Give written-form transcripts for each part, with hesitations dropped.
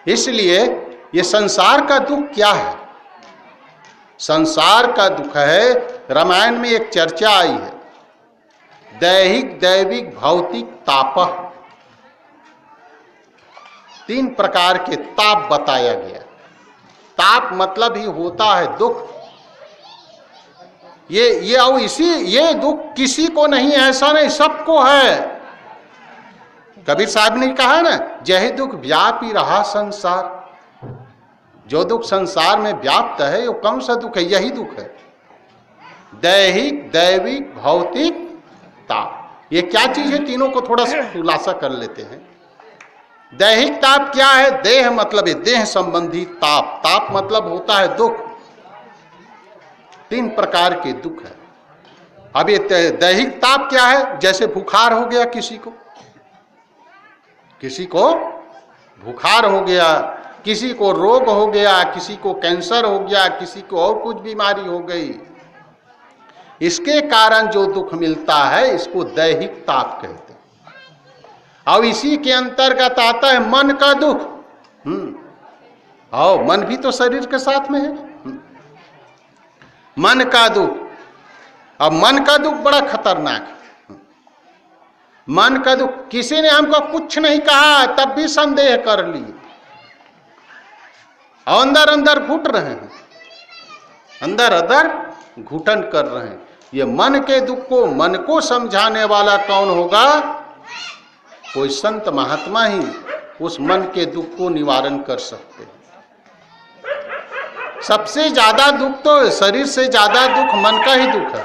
इसलिए ये संसार का दुख क्या है? संसार का दुख है, रामायण में एक चर्चा आई है, दैहिक दैविक भौतिक ताप। 3 प्रकार के ताप बताया गया। ताप मतलब ही होता है दुख। ये और ये दुख किसी को नहीं, ऐसा नहीं, सबको है। कबीर साहब ने कहा ना, यही दुख व्यापी रहा संसार। जो दुख संसार में व्याप्त है वो कौन सा दुख है? यही दुख है, दैहिक दैविक भौतिक ताप। ये क्या चीज है? तीनों को थोड़ा सा खुलासा कर लेते हैं। दैहिक ताप क्या है? देह मतलब है देह संबंधी ताप। ताप मतलब होता है दुख। 3 प्रकार के दुख है। अब ये दैहिक ताप क्या है? जैसे बुखार हो गया किसी को बुखार हो गया, किसी को रोग हो गया, किसी को कैंसर हो गया, किसी को और कुछ बीमारी हो गई, इसके कारण जो दुख मिलता है इसको दैहिक ताप कहते हैं। और इसी के अंतर्गत आता है मन का दुख। और मन भी तो शरीर के साथ में है। मन का दुख। अब मन का दुख बड़ा खतरनाक है। मन का दुख, किसी ने हमको कुछ नहीं कहा तब भी संदेह कर लिए, अंदर अंदर घुट रहे हैं, अंदर अंदर घुटन कर रहे हैं। ये मन के दुख को, मन को समझाने वाला कौन होगा? कोई संत महात्मा ही उस मन के दुख को निवारण कर सकते हैं। सबसे ज्यादा दुख तो शरीर से ज्यादा दुख मन का ही दुख है।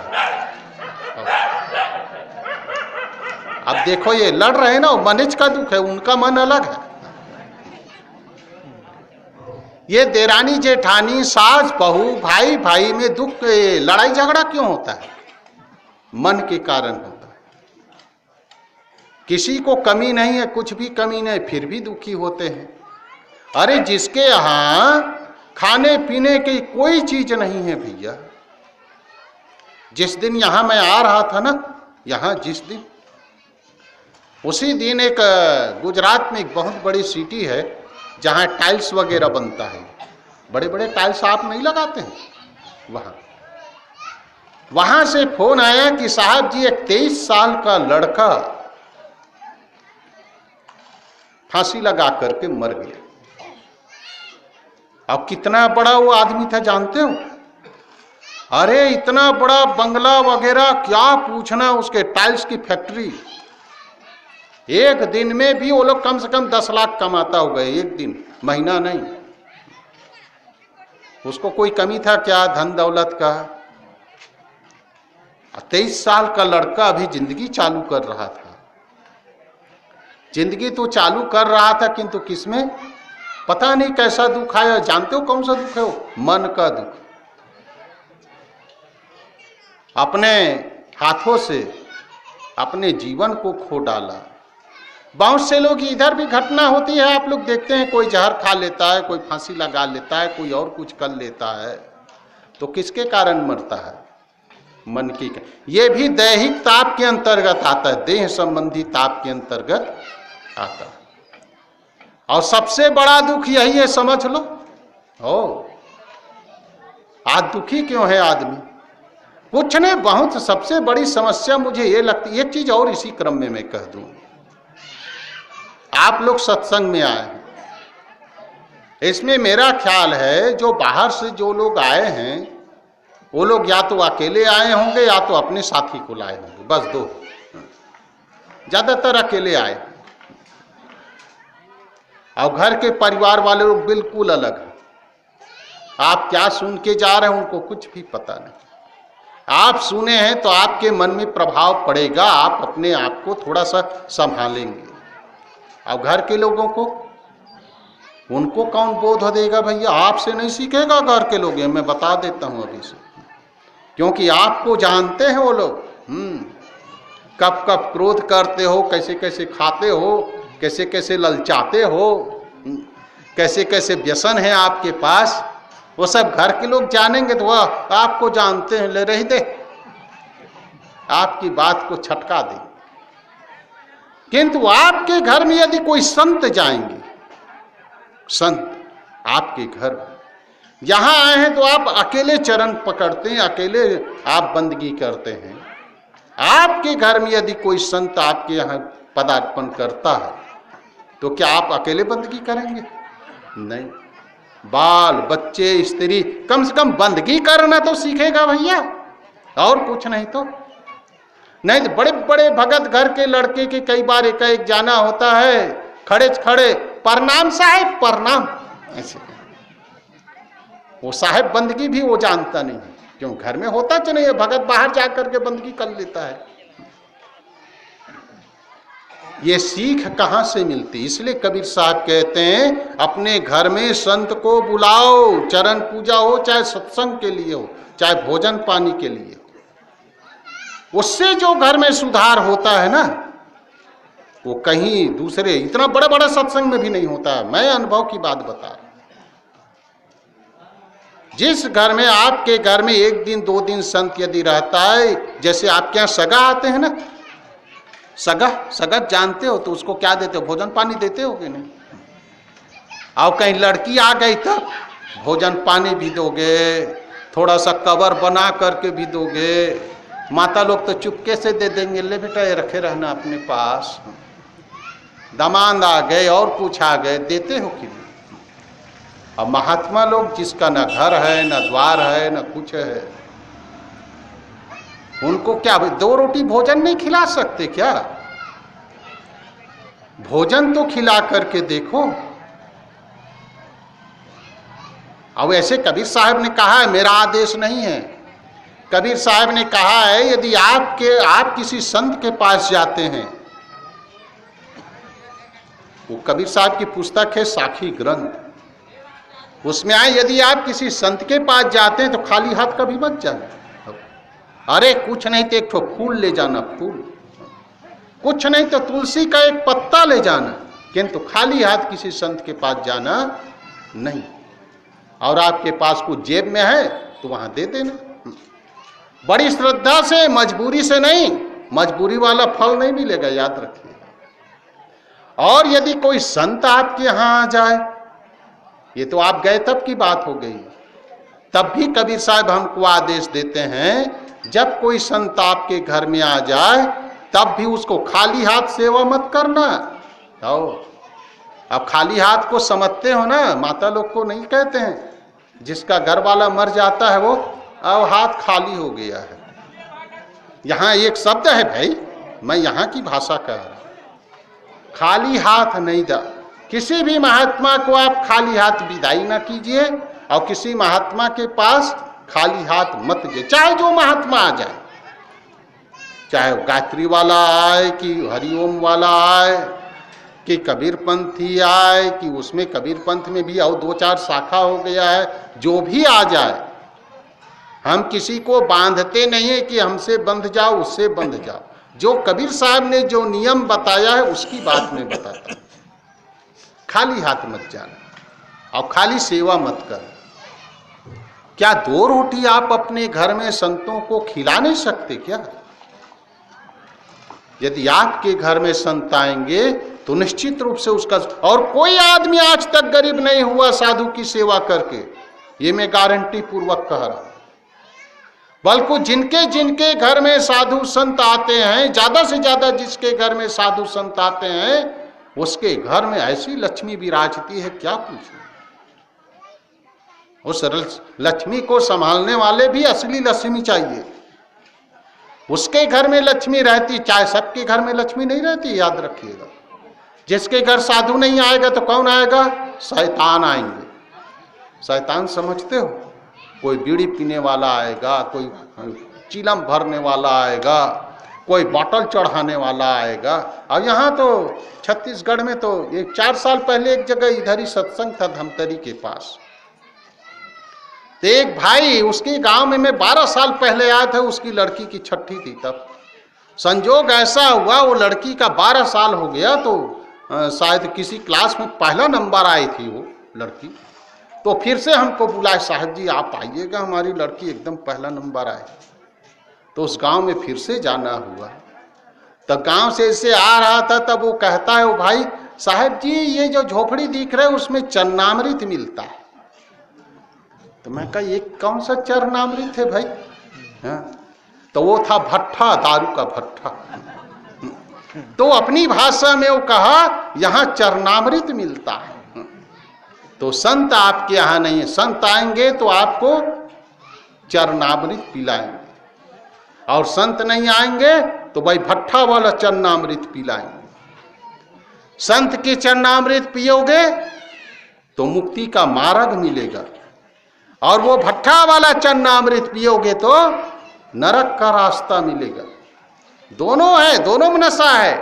अब देखो ये लड़ रहे हैं ना, मनिज का दुख है, उनका मन अलग है। ये देरानी जेठानी सास बहू भाई भाई में दुख, लड़ाई झगड़ा क्यों होता है? मन के कारण होता है। किसी को कमी नहीं है, कुछ भी कमी नहीं, फिर भी दुखी होते हैं। अरे जिसके यहां खाने पीने की कोई चीज नहीं है भैया, जिस दिन यहां मैं आ रहा था ना, यहां जिस दिन, उसी दिन एक गुजरात में एक बहुत बड़ी सिटी है जहां टाइल्स वगैरह बनता है। बड़े बड़े टाइल्स आप नहीं लगाते हैं? वहां से फोन आया कि साहब जी एक 23 साल का लड़का फांसी लगा करके मर गया। अब कितना बड़ा वो आदमी था जानते हो? अरे इतना बड़ा बंगला वगैरह, क्या पूछना, उसके टाइल्स की फैक्ट्री। एक दिन में भी वो लोग कम से कम 10 लाख कमाता होगा, एक दिन, महीना नहीं। उसको कोई कमी था क्या धन दौलत का? 23 साल का लड़का अभी जिंदगी चालू कर रहा था। जिंदगी तो चालू कर रहा था, किंतु किसमें पता नहीं कैसा दुख आया। जानते हो कौन सा दुख है वो? मन का दुख। अपने हाथों से अपने जीवन को खो डाला। बहुत से लोग, इधर भी घटना होती है, आप लोग देखते हैं, कोई जहर खा लेता है, कोई फांसी लगा लेता है, कोई और कुछ कर लेता है। तो किसके कारण मरता है? मन की। ये भी दैहिक ताप के अंतर्गत आता है, देह संबंधी ताप के अंतर्गत आता है। और सबसे बड़ा दुख यही है, समझ लो। आज दुखी क्यों है आदमी? कुछ नहीं, बहुत सबसे बड़ी समस्या मुझे ये लगती है। एक चीज और इसी क्रम में मैं कह दूं, आप लोग सत्संग में आए हैं, इसमें मेरा ख्याल है जो बाहर से जो लोग आए हैं वो लोग या तो अकेले आए होंगे या तो अपने साथी को लाए होंगे, बस 2। ज्यादातर अकेले आए। और घर के परिवार वाले लोग बिल्कुल अलग हैं। आप क्या सुन के जा रहे हैं उनको कुछ भी पता नहीं। आप सुने हैं तो आपके मन में प्रभाव पड़ेगा, आप अपने आप को थोड़ा सा संभालेंगे। और घर के लोगों को, उनको कौन बोध देगा भैया? आपसे नहीं सीखेगा घर के लोग, मैं बता देता हूं अभी से, क्योंकि आपको जानते हैं वो लोग। कब कब क्रोध करते हो, कैसे कैसे खाते हो, कैसे कैसे ललचाते हो, कैसे कैसे व्यसन है आपके पास, वो सब घर के लोग जानेंगे तो वह आपको जानते हैं, ले रही दे, आपकी बात को छटका दे। किंतु आपके घर में यदि कोई संत जाएंगे, संत आपके घर, यहां आए हैं तो आप अकेले चरण पकड़ते हैं, अकेले आप बंदगी करते हैं। आपके घर में यदि कोई संत आपके यहाँ पदार्पण करता है तो क्या आप अकेले बंदगी करेंगे? नहीं, बाल बच्चे स्त्री कम से कम बंदगी करना तो सीखेगा भैया, और कुछ नहीं तो। नहीं तो बड़े बड़े भगत घर के लड़के के कई बार एक जाना होता है, खड़े खड़े प्रणाम साहेब प्रणाम, ऐसे वो साहेब बंदगी भी वो जानता नहीं, क्यों घर में होता तो नहीं है, भगत बाहर जाकर के बंदगी कर लेता है। ये सीख कहां से मिलती? इसलिए कबीर साहब कहते हैं अपने घर में संत को बुलाओ, चरण पूजा हो, चाहे सत्संग के लिए हो, चाहे भोजन पानी के लिए हो। उससे जो घर में सुधार होता है ना, वो कहीं दूसरे इतना बड़ा बड़ा सत्संग में भी नहीं होता। मैं अनुभव की बात बता रहा हूं। जिस घर में आपके घर में एक दिन दो दिन संत यदि रहता है, जैसे आपके यहाँ सगा आते हैं ना, सगा जानते हो तो उसको क्या देते हो? भोजन पानी देते हो कि नहीं? और कहीं लड़की आ गई तो भोजन पानी भी दोगे, थोड़ा सा कवर बना करके भी दोगे। माता लोग तो चुपके से दे देंगे, ले बेटा ये रखे रहना अपने पास। दामाद आ गए और कुछ आ गए, देते हो कि नहीं? अब महात्मा लोग जिसका न घर है न द्वार है न कुछ है, उनको क्या दो रोटी भोजन नहीं खिला सकते क्या? भोजन तो खिला करके देखो। अब ऐसे कबीर साहब ने कहा है, मेरा आदेश नहीं है, कबीर साहब ने कहा है यदि आप किसी संत के पास जाते हैं, वो कबीर साहब की पुस्तक है साखी ग्रंथ, उसमें आए यदि आप किसी संत के पास जाते हैं तो खाली हाथ कभी मत जाना। अरे कुछ नहीं तो एक ठो फूल ले जाना, फूल, कुछ नहीं तो तुलसी का एक पत्ता ले जाना, किंतु खाली हाथ किसी संत के पास जाना नहीं। और आपके पास कुछ जेब में है तो वहां दे देना, बड़ी श्रद्धा से, मजबूरी से नहीं। मजबूरी वाला फल नहीं मिलेगा, याद रखिएगा। और यदि कोई संत आपके यहां आ जाए, ये तो आप गए तब की बात हो गई, तब भी कबीर साहब हमको आदेश देते हैं जब कोई संत आपके घर में आ जाए तब भी उसको खाली हाथ सेवा मत करना। आओ, अब खाली हाथ को समझते हो ना, माता लोग को नहीं कहते हैं, जिसका घर वाला मर जाता है वो अब हाथ खाली हो गया है। यहाँ एक शब्द है भाई, मैं यहाँ की भाषा कह रहा हूं, खाली हाथ नहीं दा। किसी भी महात्मा को आप खाली हाथ विदाई ना कीजिए, और किसी महात्मा के पास खाली हाथ मत जाइए, चाहे जो महात्मा आ जाए, चाहे गायत्री वाला आए कि हरिओम वाला आए कि कबीर पंथी आए, कि उसमें कबीर पंथ में भी और दो चार शाखा हो गया है, जो भी आ जाए, हम किसी को बांधते नहीं है कि हमसे बंध जाओ उससे बंध जाओ। जो कबीर साहब ने जो नियम बताया है उसकी बात में बताता हूं। खाली हाथ मत जाना और खाली सेवा मत कर। क्या दो रोटी आप अपने घर में संतों को खिला नहीं सकते क्या? यदि आपके घर में संत आएंगे तो निश्चित रूप से उसका, और कोई आदमी आज तक गरीब नहीं हुआ साधु की सेवा करके, ये मैं गारंटी पूर्वक कह रहा हूं। बल्कि जिनके जिनके घर में साधु संत आते हैं, ज्यादा से ज्यादा जिसके घर में साधु संत आते हैं, उसके घर में ऐसी लक्ष्मी विराजती है क्या पूछो। उस लक्ष्मी को संभालने वाले भी असली लक्ष्मी चाहिए। उसके घर में लक्ष्मी रहती, चाहे सबके घर में लक्ष्मी नहीं रहती, याद रखिएगा। जिसके घर साधु नहीं आएगा तो कौन आएगा? शैतान आएंगे। शैतान समझते हो? कोई बीड़ी पीने वाला आएगा, कोई चिलम भरने वाला आएगा, कोई बोतल चढ़ाने वाला आएगा। और यहाँ तो छत्तीसगढ़ में तो एक 4 साल पहले एक जगह इधर ही सत्संग था धमतरी के पास, तो एक भाई, उसके गांव में मैं 12 साल पहले आया था, उसकी लड़की की छठी थी। तब संजोग ऐसा हुआ वो लड़की का 12 साल हो गया, तो शायद किसी क्लास में पहला नंबर आई थी वो लड़की। तो फिर से हमको बुलाए, साहब जी आप आइएगा, हमारी लड़की एकदम पहला नंबर आए। तो उस गांव में फिर से जाना हुआ। तो गांव से इससे आ रहा था, तब वो कहता है, वो भाई साहब जी ये जो झोपड़ी दिख रहा है उसमें चरणामृत मिलता है। तो मैं कहा ये कौन सा चरणामृत है भाई? हाँ? तो वो था भट्ठा, दारू का भट्ठा। तो अपनी भाषा में वो कहा यहाँ चरणामृत मिलता है। तो संत आपके यहाँ नहीं है, संत आएंगे तो आपको चरणामृत पिलाएंगे, और संत नहीं आएंगे तो भाई भट्ठा वाला चरणामृत पिलाएंगे। संत के चरणामृत पियोगे तो मुक्ति का मार्ग मिलेगा, और वो भट्ठा वाला चरणामृत पियोगे तो नरक का रास्ता मिलेगा। दोनों है, दोनों में नशा है,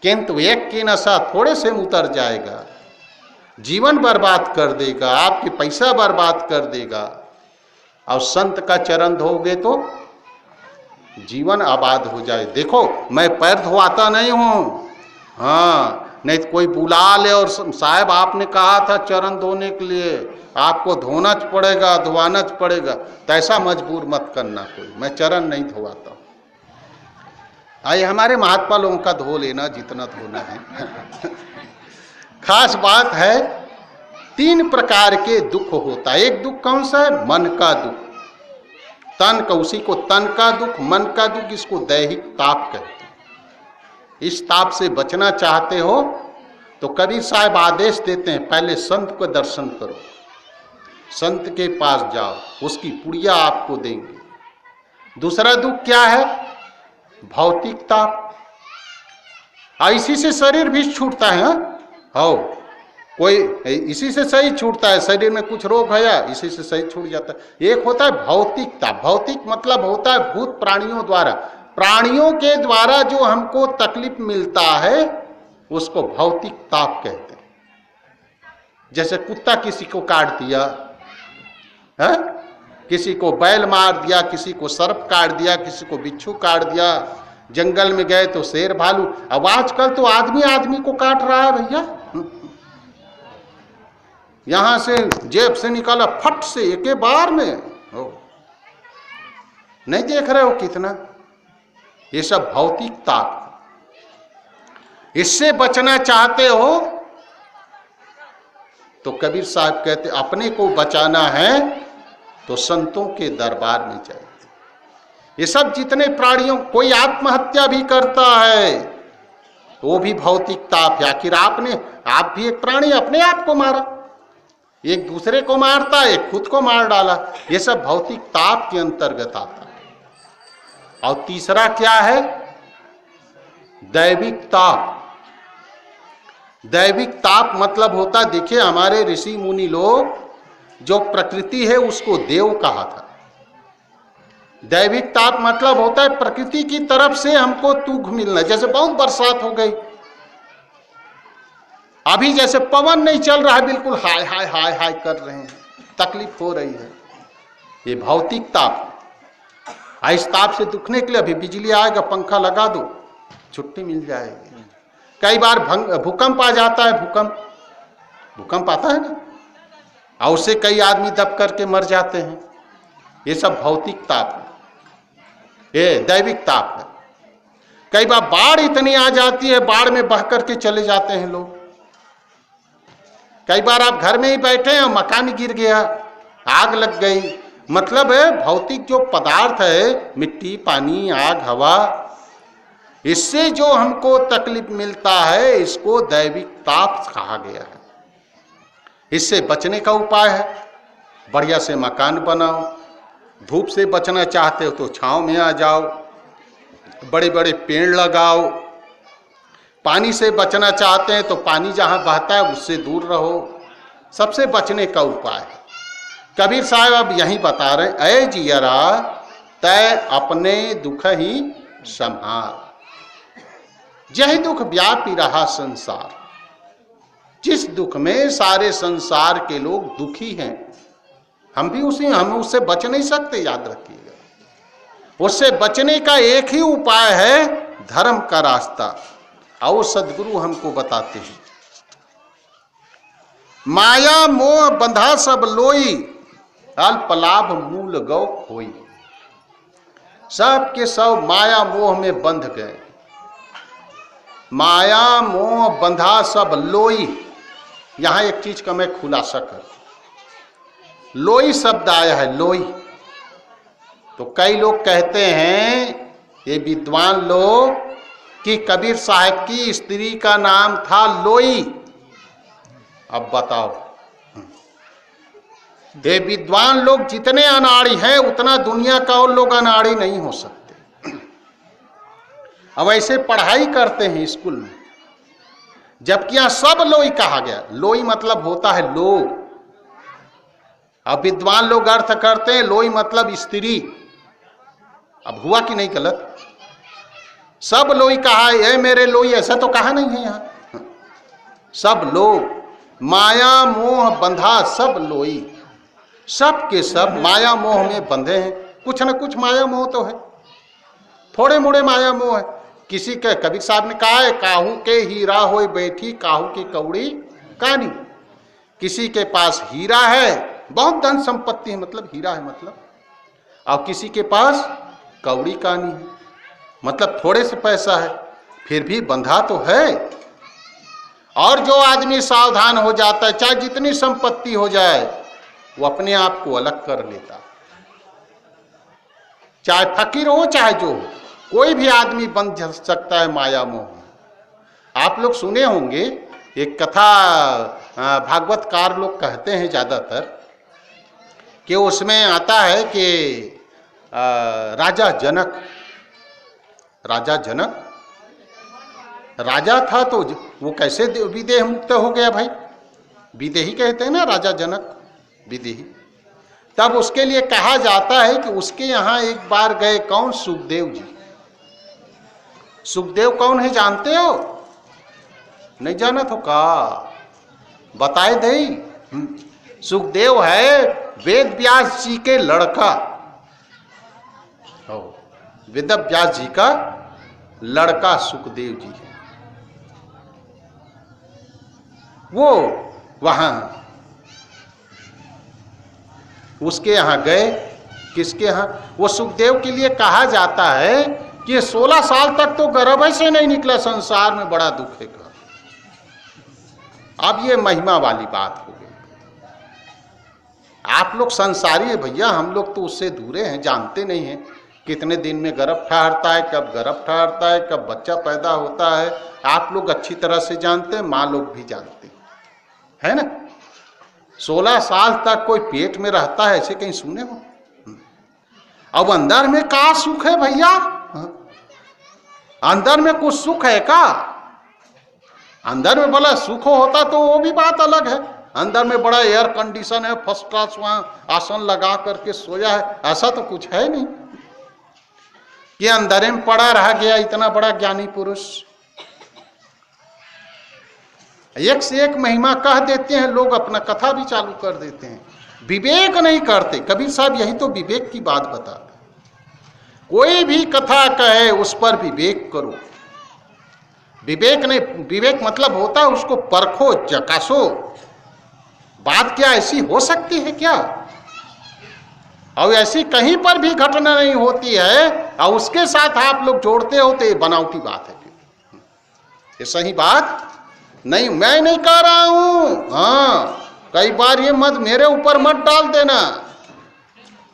किंतु एक की नशा थोड़े से उतर जाएगा, जीवन बर्बाद कर देगा, आपके पैसा बर्बाद कर देगा। और संत का चरण धोगे तो जीवन आबाद हो जाए। देखो मैं पैर धोआता नहीं हूं, हाँ, नहीं तो कोई बुला ले और साहब आपने कहा था चरण धोने के लिए, आपको धोना पड़ेगा, धोवाना पड़ेगा, तो ऐसा मजबूर मत करना कोई, मैं चरण नहीं धोवाता हूं। आइए हमारे महात्मा लोगों का धो लेना जितना धोना है। खास बात है, 3 प्रकार के दुख होता है। एक दुख कौन सा है? मन का दुख, तन का, उसी को तन का दुख, मन का दुख, इसको दैहिक ताप कहते हैं। इस ताप से बचना चाहते हो तो कबीर साहब आदेश देते हैं पहले संत को दर्शन करो, संत के पास जाओ, उसकी पुड़िया आपको देंगे। दूसरा दुख क्या है? भौतिक ताप। इसी से शरीर भी छूटता है। हो कोई इसी से सही छूटता है, शरीर में कुछ रोग है या इसी से सही छूट जाता है। एक होता है भौतिक ताप, भौतिक मतलब होता है भूत प्राणियों द्वारा, प्राणियों के द्वारा जो हमको तकलीफ मिलता है उसको भौतिक ताप कहते हैं। जैसे कुत्ता किसी को काट दिया है, किसी को बैल मार दिया, किसी को सर्प काट दिया, किसी को बिच्छू काट दिया, जंगल में गए तो शेर भालू। अब आजकल तो आदमी आदमी को काट रहा है भैया, यहां से जेब से निकाला फट से एक बार में हो, नहीं देख रहे हो कितना? ये सब भौतिक ताप। इससे बचना चाहते हो तो कबीर साहब कहते अपने को बचाना है तो संतों के दरबार में जाइए। ये सब जितने प्राणियों, कोई आत्महत्या भी करता है वो भी भौतिक ताप है। आखिर आप भी एक प्राणी, अपने आप को मारा, एक दूसरे को मारता है, एक खुद को मार डाला, ये सब भौतिक ताप के अंतर्गत आता है। और तीसरा क्या है? दैविक ताप। दैविक ताप मतलब होता, देखिए हमारे ऋषि मुनि लोग, जो प्रकृति है उसको देव कहा था। दैविक ताप मतलब होता है प्रकृति की तरफ से हमको दुख मिलना। जैसे बहुत बरसात हो गई, अभी जैसे पवन नहीं चल रहा है, बिल्कुल हाय हाय हाय हाय कर रहे हैं, तकलीफ हो रही है, ये भौतिक ताप। इस ताप से दुखने के लिए अभी बिजली आएगा, पंखा लगा दो, छुट्टी मिल जाएगी। कई बार भूकंप आ जाता है, भूकंप आता है ना, और उससे कई आदमी दब करके मर जाते हैं। ये सब भौतिक ताप है, ये दैविक ताप है। कई बार बाढ़ इतनी आ जाती है, बाढ़ में बह करके चले जाते हैं लोग। कई बार आप घर में ही बैठे हैं, मकान गिर गया, आग लग गई, मतलब है भौतिक जो पदार्थ है, मिट्टी, पानी, आग, हवा, इससे जो हमको तकलीफ मिलता है इसको दैविक ताप कहा गया है। इससे बचने का उपाय है, बढ़िया से मकान बनाओ। धूप से बचना चाहते हो तो छांव में आ जाओ, बड़े बड़े पेड़ लगाओ। पानी से बचना चाहते हैं तो पानी जहां बहता है उससे दूर रहो। सबसे बचने का उपाय है। कबीर साहब अब यही बता रहे, ऐ जियरा तय अपने दुख ही संहार, यही दुख व्यापी रहा संसार। जिस दुख में सारे संसार के लोग दुखी हैं, हम उससे बच नहीं सकते, याद रखिएगा। उससे बचने का एक ही उपाय है, धर्म का रास्ता। और सदगुरु हमको बताते हैं, माया मोह बंधा सब लोई, अल्प लाभ मूल गौ खोई। सब के सब माया मोह में बंध गए। माया मोह बंधा सब लोई। यहां एक चीज का मैं खुलासा कर, लोई शब्द आया है, लोई। तो कई लोग कहते हैं, ये विद्वान लोग, कि कबीर साहब की स्त्री का नाम था लोई। अब बताओ, ये विद्वान लोग जितने अनाड़ी हैं उतना दुनिया का और लोग अनाड़ी नहीं हो सकते। अब ऐसे पढ़ाई करते हैं स्कूल में, जबकि यहां सब लोई कहा गया। लोई मतलब होता है लोग। अब विद्वान लोग अर्थ करते हैं लोई मतलब स्त्री। अब हुआ कि नहीं गलत? सब लोई कहा है, ये मेरे लोई, ऐसा तो कहा नहीं है यहां। सब लोग, माया मोह बंधा सब लोई। सब के सब माया मोह में बंधे हैं। कुछ न कुछ माया मोह तो है, थोड़े मोड़े माया मोह है। किसी के, कबीर साहब ने कहा है, काहू के हीरा होए बैठी काहू की कौड़ी कानी। किसी के पास हीरा है, बहुत धन संपत्ति है, मतलब हीरा है मतलब, और किसी के पास कौड़ी कानी है, मतलब थोड़े से पैसा है, फिर भी बंधा तो है। और जो आदमी सावधान हो जाता है, चाहे जितनी संपत्ति हो जाए, वो अपने आप को अलग कर लेता। चाहे फकीर हो चाहे जो हो, कोई भी आदमी बन सकता है माया मोह। आप लोग सुने होंगे एक कथा, भागवतकार लोग कहते हैं ज्यादातर, कि उसमें आता है कि राजा जनक राजा था, तो वो कैसे विदेह मुक्त हो गया भाई? विदेही कहते हैं ना, राजा जनक विदेही। तब उसके लिए कहा जाता है कि उसके यहां एक बार गए कौन? सुखदेव जी। सुखदेव कौन है जानते हो? नहीं जाना तो का बताए दे। सुखदेव है वेद व्यास जी के लड़का, वेद व्यास जी का लड़का सुखदेव जी है। वो वहां उसके यहां गए। किसके यहां? वो सुखदेव के लिए कहा जाता है कि 16 साल तक तो गर्भ से नहीं निकला, संसार में बड़ा दुख है। अब ये महिमा वाली बात हो गई। आप लोग संसारी है भैया, हम लोग तो उससे दूरे हैं, जानते नहीं हैं कितने दिन में गर्भ ठहरता है, कब गर्भ ठहरता है, कब बच्चा पैदा होता है। आप लोग अच्छी तरह से जानते हैं, माँ लोग भी जानते है ना। 16 साल तक कोई पेट में रहता है, ऐसे कहीं सुने हो? अब अंदर में का सुख है भैया? अंदर में कुछ सुख है का? अंदर में भला सुख होता तो वो भी बात अलग है। अंदर में बड़ा एयर कंडीशन है, फर्स्ट क्लास, वहां आसन लगा करके सोया है, ऐसा तो कुछ है नहीं कि अंदर में पड़ा रह गया इतना बड़ा ज्ञानी पुरुष। एक से एक महिमा कह देते हैं लोग, अपना कथा भी चालू कर देते हैं, विवेक नहीं करते। कबीर साहब यही तो विवेक की बात बताते। कोई भी कथा कहे उस पर विवेक करो। विवेक नहीं, विवेक मतलब होता है उसको परखो, चकासो, बात क्या ऐसी हो सकती है क्या? और ऐसी कहीं पर भी घटना नहीं होती है और उसके साथ आप लोग जोड़ते हो तो ये बनावटी बात है। ये सही बात नहीं, मैं नहीं कह रहा हूं। हाँ, कई बार ये मत मेरे ऊपर मत डाल देना।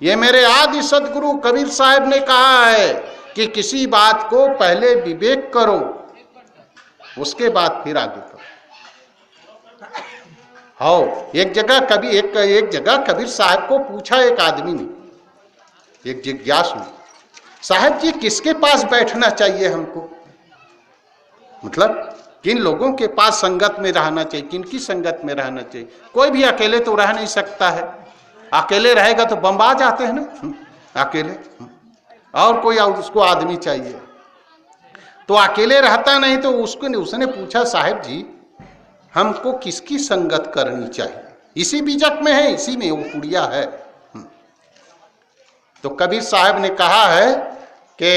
ये मेरे आदि सदगुरु कबीर साहब ने कहा है कि किसी बात को पहले विवेक करो, उसके बाद फिर आगे करो। हाँ, एक जगह कबीर साहब को पूछा एक आदमी ने, एक जिज्ञासु, साहब जी किसके पास बैठना चाहिए हमको? मतलब किन लोगों के पास संगत में रहना चाहिए, किनकी संगत में रहना चाहिए? कोई भी अकेले तो रह नहीं सकता है, अकेले रहेगा तो बम आ जाते हैं ना अकेले, और कोई उसको आदमी चाहिए। तो अकेले रहता नहीं, तो उसने पूछा, साहब जी हमको किसकी संगत करनी चाहिए? इसी बीजक में है, इसी में वो पुड़िया है। तो कबीर साहब ने कहा है कि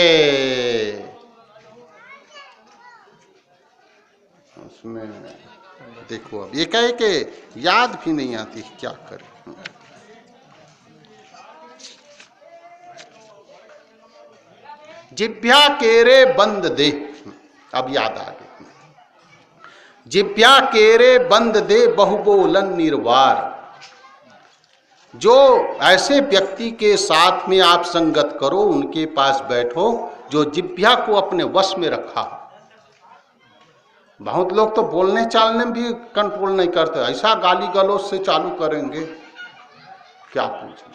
उसमें देखो, अब ये कहे कि याद भी नहीं आती, क्या करें। जिभ्या केरे बंद दे, अब याद आ गई। जिभ्या केरे बंद दे बहुबोलन निर्वार। जो ऐसे व्यक्ति के साथ में आप संगत करो, उनके पास बैठो जो जिभ्या को अपने वश में रखा हो। बहुत लोग तो बोलने चालने में भी कंट्रोल नहीं करते, ऐसा गाली गलौज से चालू करेंगे क्या पूछें।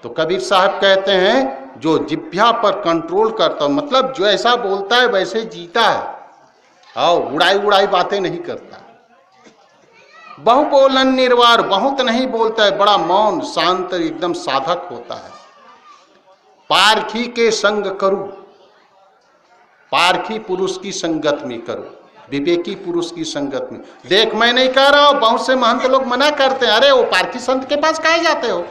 तो कबीर साहब कहते हैं जो जिभ्या पर कंट्रोल करता हो, मतलब जो ऐसा बोलता है वैसे जीता है और उड़ाई उड़ाई बातें नहीं करता। बहुबोलन निर्वार, बहुत नहीं बोलता है, बड़ा मौन शांत एकदम साधक होता है। पारखी के संग करूं, पारखी पुरुष की संगत में करो, विवेकी पुरुष की संगत में। देख मैं नहीं कह रहा हूं, बहुत से महंत लोग मना करते हैं, अरे वो पारखी संत के पास काहे जाते हो,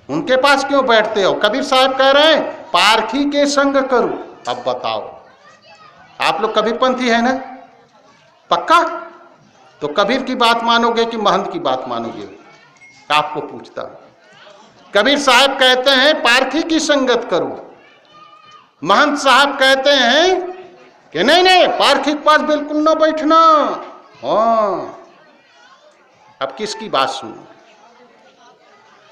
उनके पास क्यों बैठते हो। कबीर साहब कह रहे हैं पारखी के संग करो। अब बताओ, आप लोग कबीरपंथी है ना, पक्का? तो कबीर की बात मानोगे कि महंत की बात मानोगे? आपको पूछता हूं। कबीर साहब कहते हैं पारखी की संगत करो, महंत साहब कहते हैं कि नहीं नहीं पारखी के पास बिल्कुल ना बैठना। हाँ, अब किसकी बात सुनो?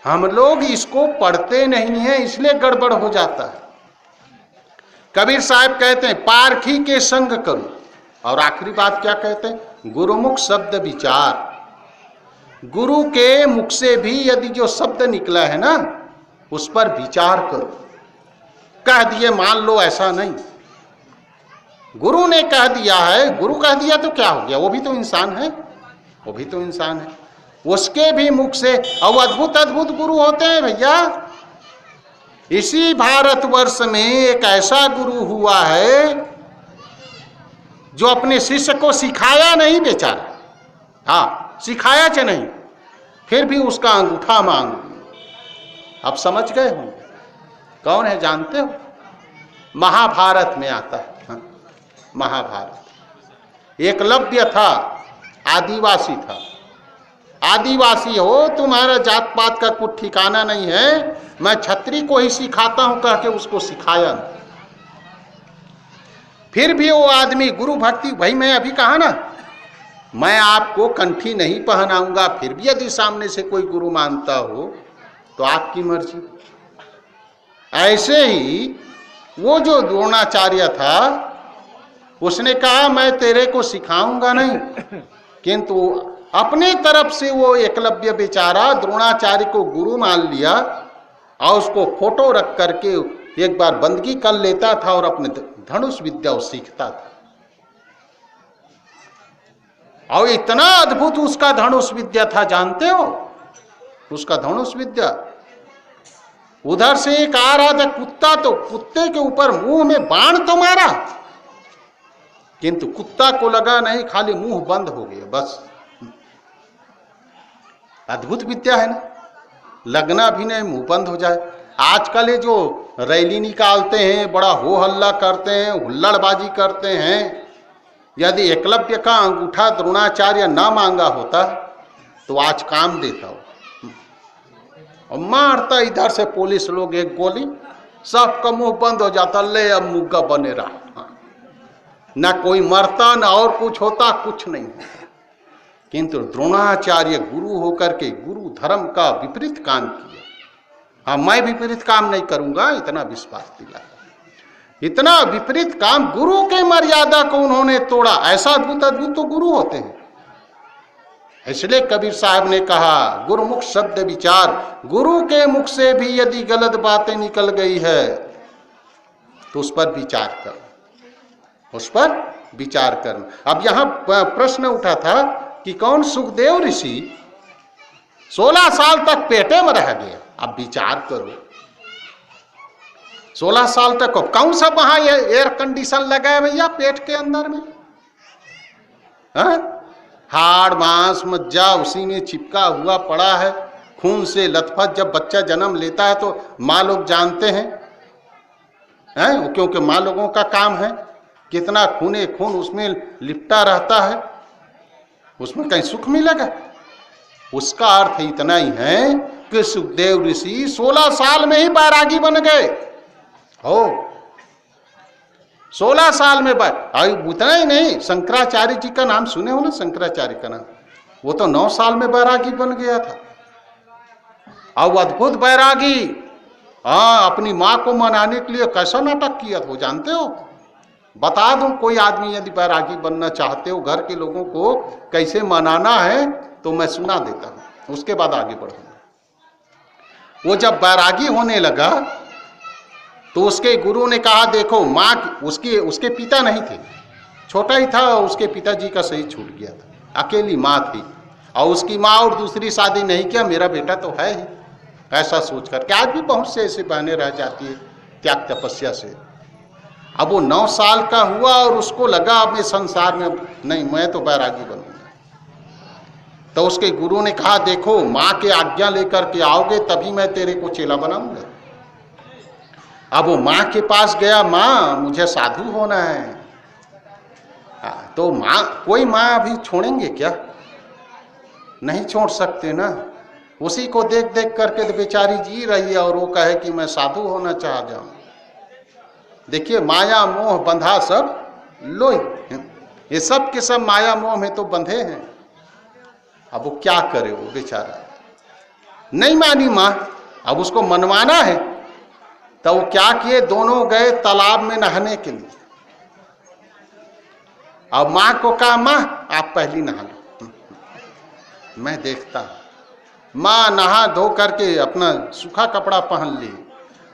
हम लोग इसको पढ़ते नहीं हैं, इसलिए गड़बड़ हो जाता है। कबीर साहब कहते हैं पारखी के संग करो, और आखिरी बात क्या कहते हैं? गुरुमुख शब्द विचार। गुरु के मुख से भी यदि जो शब्द निकला है ना, उस पर विचार करो। कह दिए मान लो, ऐसा नहीं। गुरु ने कह दिया है, गुरु कह दिया तो क्या हो गया, वो भी तो इंसान है, वो भी तो इंसान है। उसके भी मुख से, और अद्भुत अद्भुत गुरु होते हैं भैया। इसी भारतवर्ष में एक ऐसा गुरु हुआ है जो अपने शिष्य को सिखाया नहीं बेचारा, हाँ सिखाया च नहीं, फिर भी उसका अंगूठा मांग। अब समझ गए होंगे कौन है, जानते हो? महाभारत में आता है। हाँ? महाभारत। एकलव्य था, आदिवासी था। आदिवासी हो, तुम्हारा जात पात का कुछ ठिकाना नहीं है, मैं छत्री को ही सिखाता हूं कह के उसको सिखाया नहीं। फिर भी वो आदमी गुरु भक्ति, भाई मैं अभी कहा ना, मैं आपको कंठी नहीं पहनाऊंगा, फिर भी यदि सामने से कोई गुरु मानता हो तो आपकी मर्जी। ऐसे ही वो जो द्रोणाचार्य था, उसने कहा मैं तेरे को सिखाऊंगा नहीं, किंतु अपने तरफ से वो एकलव्य बेचारा द्रोणाचार्य को गुरु मान लिया और उसको फोटो रख करके एक बार बंदगी कर लेता था और अपने धनुष विद्या सीखता था। और इतना अद्भुत उसका धनुष विद्या था, जानते हो? उसका धनुष विद्या, उधर से एक आ रहा था कुत्ता, तो कुत्ते के ऊपर मुंह में बाण तो मारा, किंतु कुत्ता को लगा नहीं, खाली मुंह बंद हो गया बस। अद्भुत विद्या है ना, लगना भी नहीं, मुंह बंद हो जाए। आजकल ये जो रैली निकालते हैं, बड़ा हो हल्ला करते हैं, हुल्लड़बाजी करते हैं, यदि एकलव्य का अंगूठा द्रोणाचार्य ना मांगा होता तो आज काम देता हो। और मारता इधर से पुलिस लोग एक गोली, सबका मुंह बंद हो जाता, ले अब मुग्गा बने रहा, ना कोई मरता ना और कुछ होता, कुछ नहीं होता। किंतु द्रोणाचार्य गुरु होकर के गुरु धर्म का विपरीत काम किया। हाँ, मैं विपरीत काम नहीं करूंगा, इतना विश्वास दिलाया। इतना विपरीत काम, गुरु के मर्यादा को उन्होंने तोड़ा। ऐसा अद्भुत अद्भुत तो गुरु होते हैं। इसलिए कबीर साहब ने कहा गुरुमुख शब्द विचार। गुरु के मुख से भी यदि गलत बातें निकल गई है तो उस पर विचार कर, उस पर विचार करना। अब यहां प्रश्न उठा था कि कौन सुखदेव ऋषि 16 साल तक पेटे में रह गया। अब विचार करो, 16 साल तक कौन सा वहां एयर कंडीशन लगा है भैया पेट के अंदर में? हाड़ मांस मज्जा उसी में चिपका हुआ पड़ा है, खून से लथपथ। जब बच्चा जन्म लेता है तो माँ लोग जानते हैं, क्योंकि माँ लोगों का काम है, कितना खूने खून उसमें लिपटा रहता है, उसमें कहीं सुख मिलेगा? उसका अर्थ इतना ही है कि सुखदेव ऋषि 16 साल में ही बैरागी बन गए हो। 16 साल में उतना ही नहीं, शंकराचार्य जी का नाम सुने हो ना, शंकराचार्य का नाम, वो तो 9 साल में बैरागी बन गया था। और अद्भुत बैरागी, हाँ, अपनी माँ को मनाने के लिए कैसा नाटक किया था, जानते हो? बता दूं, कोई आदमी यदि बैरागी बनना चाहते हो, घर के लोगों को कैसे मनाना है तो मैं सुना देता हूं, उसके बाद आगे बढ़ूंगा। वो जब बैरागी होने लगा तो उसके गुरु ने कहा, देखो माँ, उसके पिता नहीं थे, छोटा ही था, उसके पिताजी का सही छूट गया था, अकेली माँ थी, और उसकी माँ और दूसरी शादी नहीं किया, मेरा बेटा तो है ही, ऐसा सोच करके आज भी बहुत से ऐसे बहनें रह जाती है त्याग तपस्या से। अब वो 9 साल का हुआ और उसको लगा अपने संसार में नहीं, मैं तो बैरागी बनूंगा। तो उसके गुरु ने कहा, देखो माँ के आज्ञा लेकर के आओगे तभी मैं तेरे को चेला बनाऊंगा। अब वो माँ के पास गया, माँ मुझे साधु होना है। तो माँ, कोई माँ अभी छोड़ेंगे क्या? नहीं छोड़ सकते ना। उसी को देख देख करके तो बेचारी जी रही है और वो कहे कि मैं साधु होना चाह जाऊं। देखिए, माया मोह बंधा सब लोई, ये सब के सब माया मोह में तो बंधे हैं। अब वो क्या करे, वो बेचारा नहीं मानी माँ, अब उसको मनवाना है। तो वो क्या किए, दोनों गए तालाब में नहाने के लिए। अब माँ को कहा, माँ आप पहली नहा लो, मैं देखता हूं। माँ नहा धो करके अपना सूखा कपड़ा पहन ली।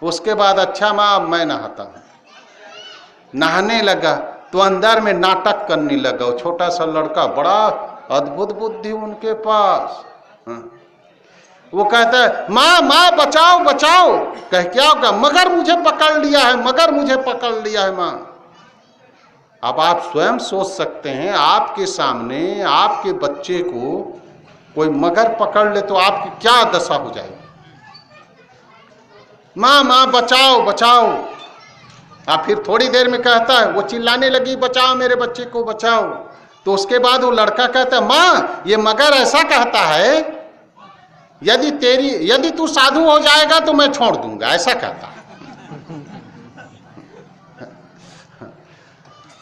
उसके बाद, अच्छा माँ मैं नहाता हूं। नहाने लगा तो अंदर में नाटक करने लगा। वो छोटा सा लड़का, बड़ा अद्भुत बुद्धि उनके पास। वो कहता है, माँ माँ बचाओ बचाओ। कह, क्या होगा? मगर मुझे पकड़ लिया है, मगर मुझे पकड़ लिया है माँ। अब आप स्वयं सोच सकते हैं, आपके सामने आपके बच्चे को कोई मगर पकड़ ले तो आपकी क्या दशा हो जाएगी। माँ माँ बचाओ बचाओ। फिर थोड़ी देर में कहता है, वो चिल्लाने लगी, बचाओ मेरे बच्चे को बचाओ। तो उसके बाद वो लड़का कहता है, माँ ये मगर ऐसा कहता है, यदि तू साधु हो जाएगा तो मैं छोड़ दूंगा, ऐसा कहता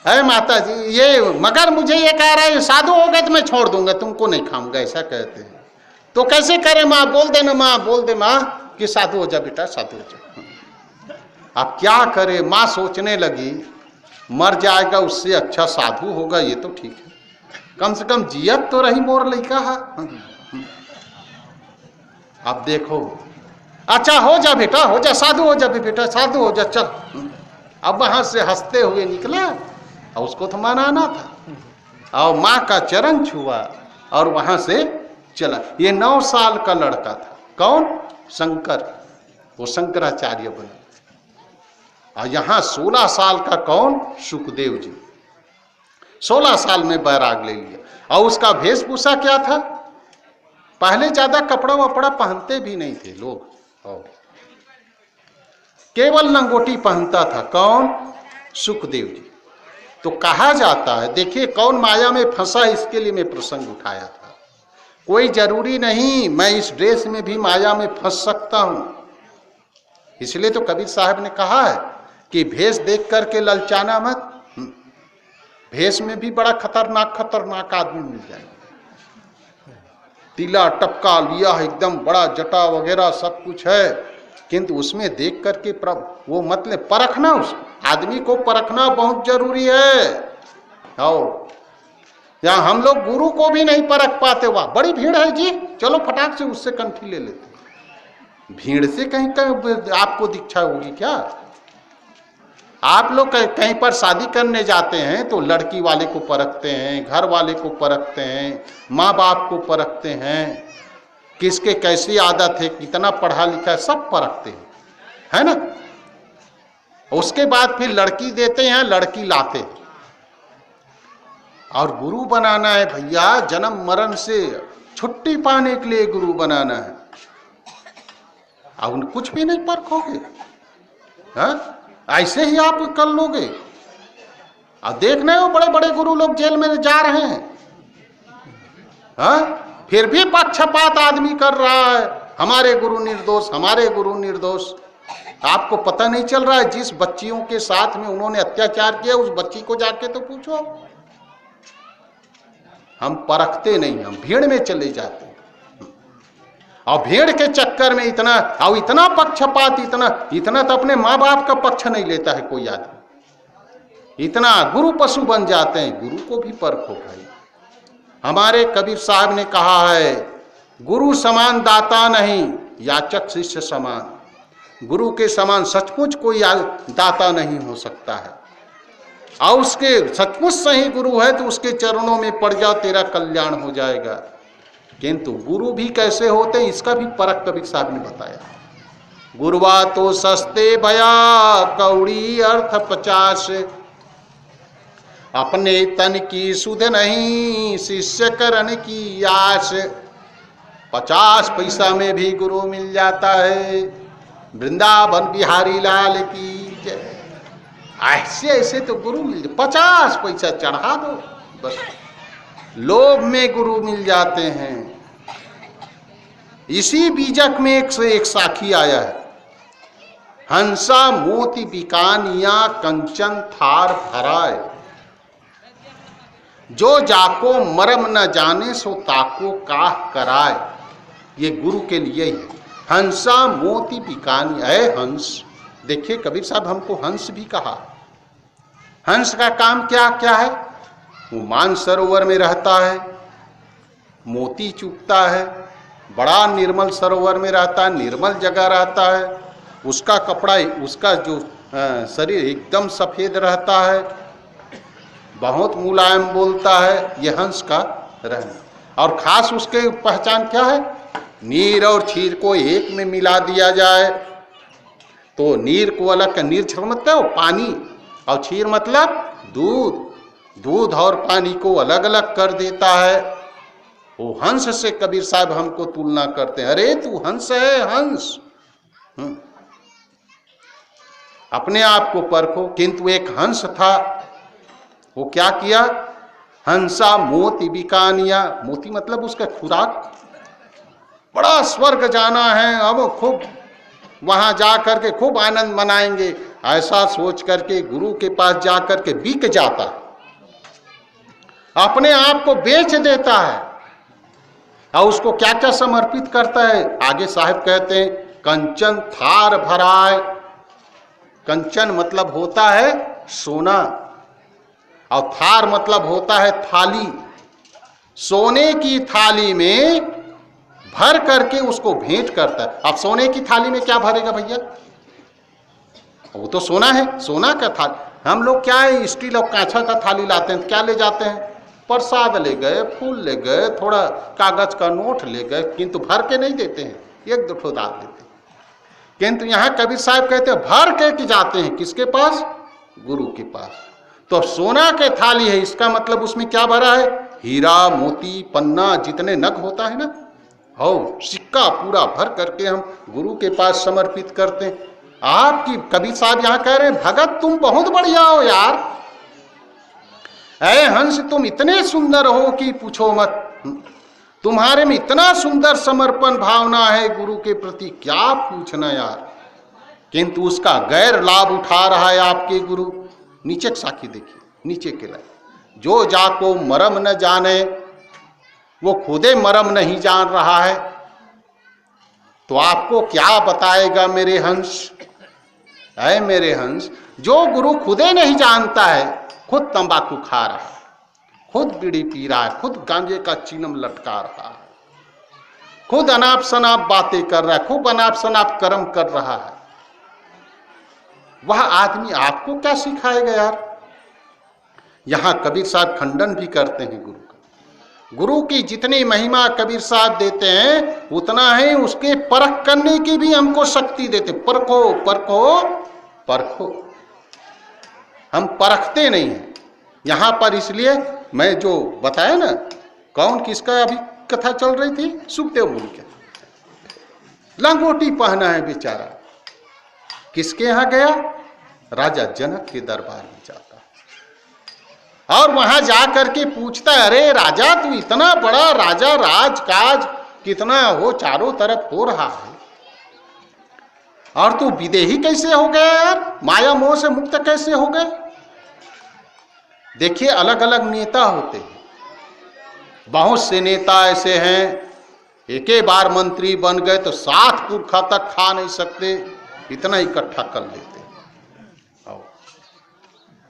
है माता जी। ये मगर मुझे ये कह रहा है, साधु हो गए तो मैं छोड़ दूंगा, तुमको नहीं खाऊंगा, ऐसा कहते हैं। तो कैसे करे माँ? बोल देना माँ, बोल दे माँ कि साधु हो जा बेटा, साधु हो जा। अब क्या करे? माँ सोचने लगी, मर जाएगा उससे अच्छा साधु होगा, ये तो ठीक है, कम से कम जियत तो रही मोर लड़का है। अब देखो, अच्छा हो जा बेटा, हो जा, साधु हो जा बेटा, साधु हो जा, चल। अब वहां से हंसते हुए निकला, और उसको तो मनाना था, और माँ का चरण छुआ और वहां से चला। ये 9 साल का लड़का था। कौन? शंकर, वो शंकराचार्य बने। और यहां 16 साल का कौन? सुखदेव जी। 16 साल में बैराग ले लिया। और उसका वेशभूषा क्या था? पहले ज्यादा कपड़ा वपड़ा पहनते भी नहीं थे लोग, केवल लंगोटी पहनता था। कौन? सुखदेव जी। तो कहा जाता है, देखिए कौन माया में फंसा, इसके लिए मैं प्रसंग उठाया था। कोई जरूरी नहीं मैं इस ड्रेस में भी माया में फंस सकता हूं। इसलिए तो कबीर साहब ने कहा है कि भेष देख करके ललचाना मत। भेष में भी बड़ा खतरनाक आदमी मिल जाएगा। तिला टपका लिया है, एकदम बड़ा जटा वगैरह सब कुछ है, किंतु उसमें देख करके वो मतलब परखना, उस आदमी को परखना बहुत जरूरी है। और यहाँ हम लोग गुरु को भी नहीं परख पाते। वाह बड़ी भीड़ है जी, चलो फटाक से उससे कंठी ले लेते। भीड़ से कहीं आपको दीक्षा होगी क्या? आप लोग कहीं पर शादी करने जाते हैं तो लड़की वाले को परखते हैं, घर वाले को परखते हैं, माँ बाप को परखते हैं, किसके कैसी आदत है, कितना पढ़ा लिखा है, सब परखते हैं, है ना। उसके बाद फिर लड़की देते हैं, लड़की लाते हैं। और गुरु बनाना है भैया, जन्म मरण से छुट्टी पाने के लिए गुरु बनाना है। अब कुछ भी नहीं परखोगे, हाँ ऐसे ही आप कर लोगे। अब देखने हो बड़े बड़े गुरु लोग जेल में जा रहे हैं, हाँ फिर भी पक्षपात आदमी कर रहा है, हमारे गुरु निर्दोष, हमारे गुरु निर्दोष। आपको पता नहीं चल रहा है? जिस बच्चियों के साथ में उन्होंने अत्याचार किया उस बच्ची को जाके तो पूछो। हम परखते नहीं, हम भीड़ में चले जाते हैं और भीड़ के चक्कर में इतना पक्षपात, इतना तो अपने माँ बाप का पक्ष नहीं लेता है कोई आदमी, इतना गुरु पशु बन जाते हैं। गुरु को भी परखो भाई। हमारे कबीर साहब ने कहा है, गुरु समान दाता नहीं, याचक शिष्य समान। गुरु के समान सचमुच कोई दाता नहीं हो सकता है, और उसके सचमुच सही गुरु है तो उसके चरणों में पड़ जाओ, तेरा कल्याण हो जाएगा। किंतु गुरु भी कैसे होते हैं इसका भी परख कबीर साहब ने बताया। गुरुवा तो सस्ते भया कौड़ी अर्थ 50, अपने तन की सुध नहीं शिष्य करण की आस। 50 पैसा में भी गुरु मिल जाता है। वृंदावन बिहारी लाल की जय। ऐसे ऐसे तो गुरु मिल जाए, 50 पैसा चढ़ा दो बस, लोभ में गुरु मिल जाते हैं। इसी बीजक में एक से एक साखी आया है, हंसा मोती बिकानिया कंचन थार भराए, जो जाको मरम न जाने सो ताको काह कराए। ये गुरु के लिए ही है। हंसा मोती बिकानी है हंस। देखिए कबीर साहब हमको हंस भी कहा। हंस का काम क्या क्या है? वो मानसरोवर में रहता है, मोती चुगता है, बड़ा निर्मल सरोवर में रहता है, निर्मल जगह रहता है, उसका कपड़ा, उसका जो शरीर एकदम सफेद रहता है, बहुत मुलायम बोलता है। ये हंस का रहना। और खास उसके पहचान क्या है? नीर और क्षीर को एक में मिला दिया जाए तो नीर को अलग, नीर मतलब पानी और क्षीर मतलब दूध, दूध और पानी को अलग अलग कर देता है। वो हंस से कबीर साहब हमको तुलना करते हैं, अरे तू हंस है हंस। अपने आप को परखो। किंतु एक हंस था, वो क्या किया? हंसा मोती बिकानिया, मोती मतलब उसका खुराक, बड़ा स्वर्ग जाना है, अब खूब वहां जा करके खूब आनंद मनाएंगे, ऐसा सोच करके गुरु के पास जा करके बिक जाता है, अपने आप को बेच देता है और उसको क्या क्या समर्पित करता है। आगे साहब कहते हैं कंचन थार भराए। कंचन मतलब होता है सोना और थार मतलब होता है थाली। सोने की थाली में भर करके उसको भेंट करता है। अब सोने की थाली में क्या भरेगा भैया? वो तो सोना है, सोना का थाली। हम लोग क्या है, स्टील और कांचा का थाली लाते हैं, क्या ले जाते हैं? प्रसाद ले गए, फूल ले गए, थोड़ा कागज का नोट ले गए, किंतु भर के नहीं देते हैं, एक दो ठो डाल देते हैं। किंतु यहाँ कबीर साहब कहते हैं भर के जाते हैं, किसके पास? गुरु के पास। तो सोना के थाली है, इसका मतलब उसमें क्या भरा है? हीरा मोती पन्ना जितने नग होता है ना, हो सिक्का पूरा भर करके हम गुरु के पास समर्पित करते हैं। आपकी कबीर साहब यहाँ कह रहे हैं भगत तुम बहुत बढ़िया हो यार, ऐ हंस तुम इतने सुंदर हो कि पूछो मत, तुम्हारे में इतना सुंदर समर्पण भावना है गुरु के प्रति, क्या पूछना यार। किंतु उसका गैर लाभ उठा रहा है आपके गुरु। नीचे साखी देखिए, नीचे के लाइन, जो जाको मरम न जाने, वो खुदे मरम नहीं जान रहा है तो आपको क्या बताएगा मेरे हंस। ऐ मेरे हंस, जो गुरु खुदे नहीं जानता है, खुद तंबाकू खा रहा है, खुद बीड़ी पी रहा है, खुद गांजे का चिलम लटका रहा है, खुद अनाप शनाप बातें कर रहा है, खूब अनाप शनाप कर्म कर रहा है, वह आदमी आपको क्या सिखाएगा यार। यहां कबीर साहब खंडन भी करते हैं गुरु का। गुरु की जितनी महिमा कबीर साहब देते हैं उतना है उसके परख करने की भी हमको शक्ति देते। परखो परखो परखो, हम परखते नहीं हैं यहां पर। इसलिए मैं जो बताया ना, कौन किसका अभी कथा चल रही थी, सुखदेव मुनि का लंगोटी पहना है बेचारा, किसके यहां गया? राजा जनक के दरबार में जाता है और वहां जाकर के पूछता है, अरे राजा तू इतना बड़ा राजा, राजकाज कितना हो चारों तरफ हो रहा है, और तू विदेही कैसे हो गया यार, माया मोह से मुक्त कैसे हो गए? देखिए अलग अलग नेता होते हैं, बहुत से नेता ऐसे हैं एक ही बार मंत्री बन गए तो 7 पुरखा तक खा नहीं सकते, इतना इकट्ठा कर लेते हैं।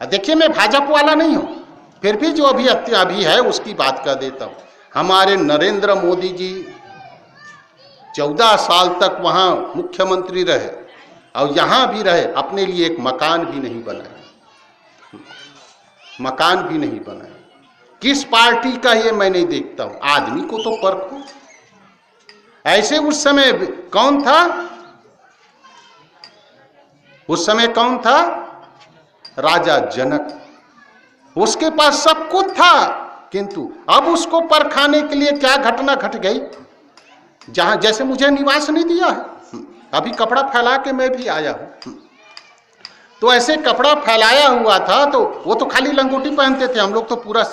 देखिए मैं भाजपा वाला नहीं हूं, फिर भी जो अभी है उसकी बात कर देता हूं। हमारे नरेंद्र मोदी जी 14 साल तक वहां मुख्यमंत्री रहे और यहां भी रहे, अपने लिए एक मकान भी नहीं बनाया, मकान भी नहीं बनाया। किस पार्टी का ये मैं नहीं देखता हूं, आदमी को तो परखो। ऐसे उस समय कौन था, उस समय कौन था? राजा जनक, उसके पास सब कुछ था, किंतु अब उसको परखाने के लिए क्या घटना घट गई, जहां जैसे मुझे निवास नहीं दिया है, अभी कपड़ा फैला के मैं भी आया हूं, तो ऐसे कपड़ा फैलाया हुआ था, तो वो तो खाली लंगोटी पहनते थे, हम लोग तो पूरा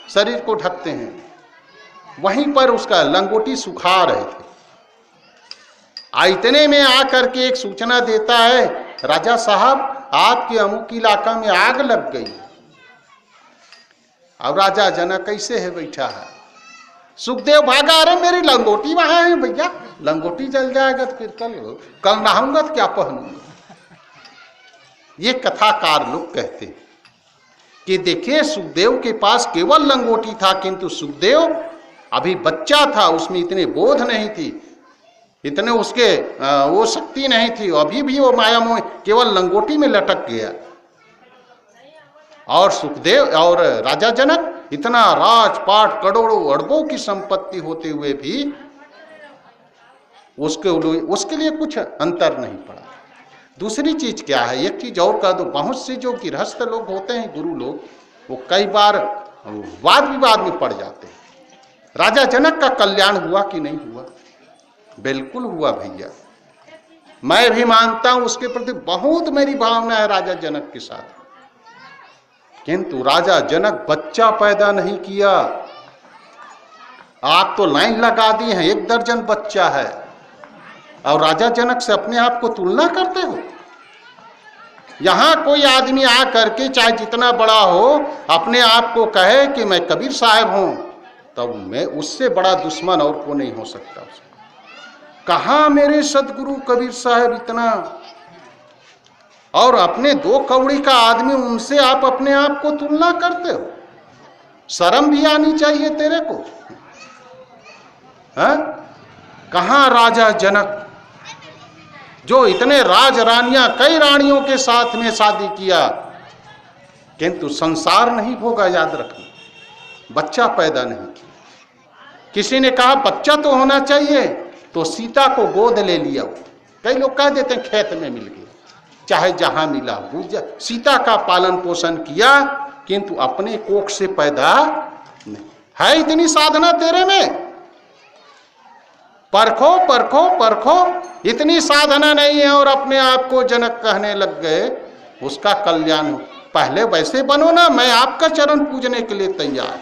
शरीर को ढकते हैं, वहीं पर उसका लंगोटी सुखा रहे थे। इतने में आकर के एक सूचना देता है, राजा साहब आपके अमुक इलाका में आग लग गई। अब राजा जनक कैसे है बैठा है, सुखदेव भागा, अरे मेरी लंगोटी वहां है भैया, लंगोटी जल जाएगा तो फिर कल नहाऊंगा तो क्या पहनूंगा। ये कथाकार लोग कहते हैं कि देखिए सुखदेव के पास केवल लंगोटी था, किंतु सुखदेव अभी बच्चा था, उसमें इतने बोध नहीं थी, इतने उसके वो शक्ति नहीं थी, अभी भी वो माया मोह केवल लंगोटी में लटक गया। और सुखदेव और राजा जनक इतना राजपाट करोड़ों अरबों की संपत्ति होते हुए भी उसके लिए कुछ अंतर नहीं पड़ा। दूसरी चीज क्या है, एक चीज और कह दो, बहुत से जो गृहस्थ लोग होते हैं, गुरु लोग, वो कई बार वाद विवाद में पड़ जाते हैं। राजा जनक का कल्याण हुआ कि नहीं हुआ? बिल्कुल हुआ भैया, मैं भी मानता हूं, उसके प्रति बहुत मेरी भावना है राजा जनक के साथ, किंतु राजा जनक बच्चा पैदा नहीं किया। आप तो लाइन लगा दी है, 1 दर्जन बच्चा है, और राजा जनक से अपने आप को तुलना करते हो। यहां कोई आदमी आ करके चाहे जितना बड़ा हो, अपने आप को कहे कि मैं कबीर साहब हूं, तब मैं उससे बड़ा दुश्मन और को नहीं हो सकता। कहां मेरे सदगुरु कबीर साहब इतना, और अपने 2 कौड़ी का आदमी, उनसे आप अपने आप को तुलना करते हो। शर्म भी आनी चाहिए तेरे को। कहां राजा जनक जो इतने राज रानियां, कई रानियों के साथ में शादी किया, किंतु संसार नहीं भोगा, याद रखना, बच्चा पैदा नहीं किया। किसी ने कहा बच्चा तो होना चाहिए, तो सीता को गोद ले लिया। कई लोग कह देते हैं खेत में मिल गया, चाहे जहां मिला, सीता का पालन पोषण किया, किंतु अपने कोख से पैदा नहीं। है इतनी साधना तेरे में? परखो परखो परखो, इतनी साधना नहीं है और अपने आप को जनक कहने लग गए, उसका कल्याण हो। पहले वैसे बनो ना, मैं आपका चरण पूजने के लिए तैयार।